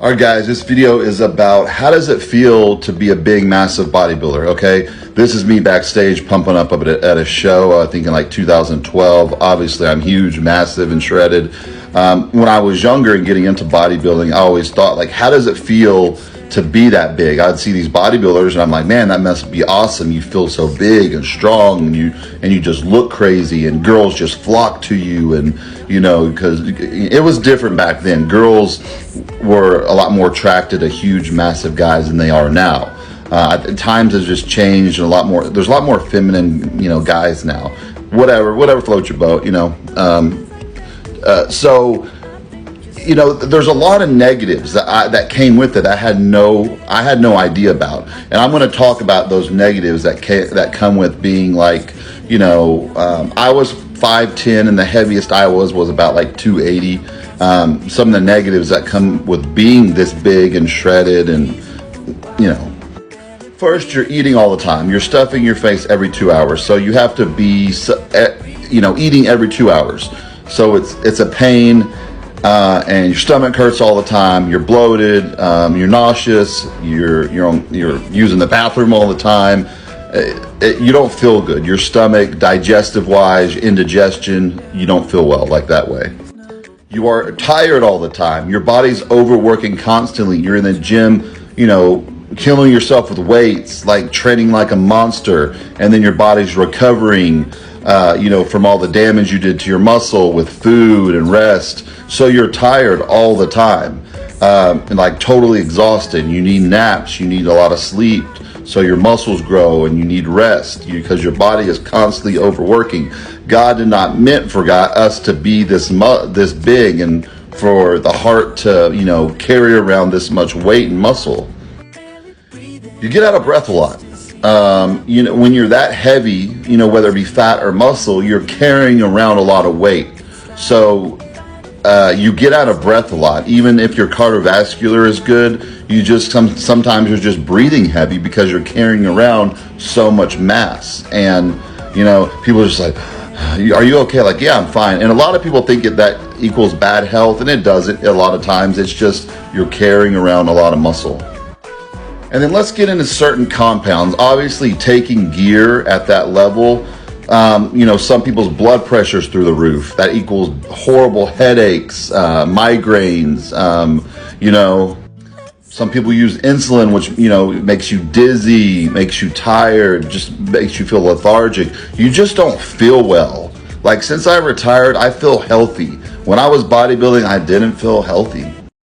All right, guys, this video is about how does it feel to be a big, massive bodybuilder, okay? This is me backstage pumping up at a show, I think in like 2012. Obviously, I'm huge, massive, and shredded. When I was younger and getting into bodybuilding, I always thought, like, how does it feel to be that big? I'd see these bodybuilders and I'm like, man, that must be awesome. You feel so big and strong, and you just look crazy, and girls just flock to you, and you know, because it was different back then. Girls were a lot more attracted to huge, massive guys than they are now. Times has just changed, and there's a lot more feminine, you know, guys now. Whatever floats your boat, you know. So you know, there's a lot of negatives that came with it. I had no idea about, and I'm going to talk about those negatives that come with being, like, you know, I was 5'10", and the heaviest I was about like 280. Some of the negatives that come with being this big and shredded, and you know, first, you're eating all the time. You're stuffing your face every 2 hours, so you have to be, you know, eating every 2 hours. So it's a pain. And your stomach hurts all the time. You're bloated. You're nauseous. You're using the bathroom all the time. You don't feel good. Your stomach, digestive-wise, indigestion, you don't feel well like that way. You are tired all the time. Your body's overworking constantly. You're in the gym, you know, killing yourself with weights, like training like a monster, and then your body's recovering, you know, from all the damage you did to your muscle with food and rest. So you're tired all the time, and like totally exhausted. You need naps. You need a lot of sleep, so your muscles grow, and you need rest because your body is constantly overworking. God did not meant for us to be this big, and for the heart to, you know, carry around this much weight and muscle. You get out of breath a lot. You know, when you're that heavy, you know, whether it be fat or muscle, you're carrying around a lot of weight. So you get out of breath a lot. Even if your cardiovascular is good, you just sometimes you're just breathing heavy because you're carrying around so much mass. And you know, people are just like, "Are you okay?" Like, yeah, I'm fine. And a lot of people think that equals bad health, and it doesn't. A lot of times, it's just you're carrying around a lot of muscle. And then let's get into certain compounds. Obviously, taking gear at that level, you know, some people's blood pressure's through the roof. That equals horrible headaches, migraines. You know, some people use insulin, which, you know, makes you dizzy, makes you tired, just makes you feel lethargic. You just don't feel well. Like, since I retired, I feel healthy. When I was bodybuilding, I didn't feel healthy.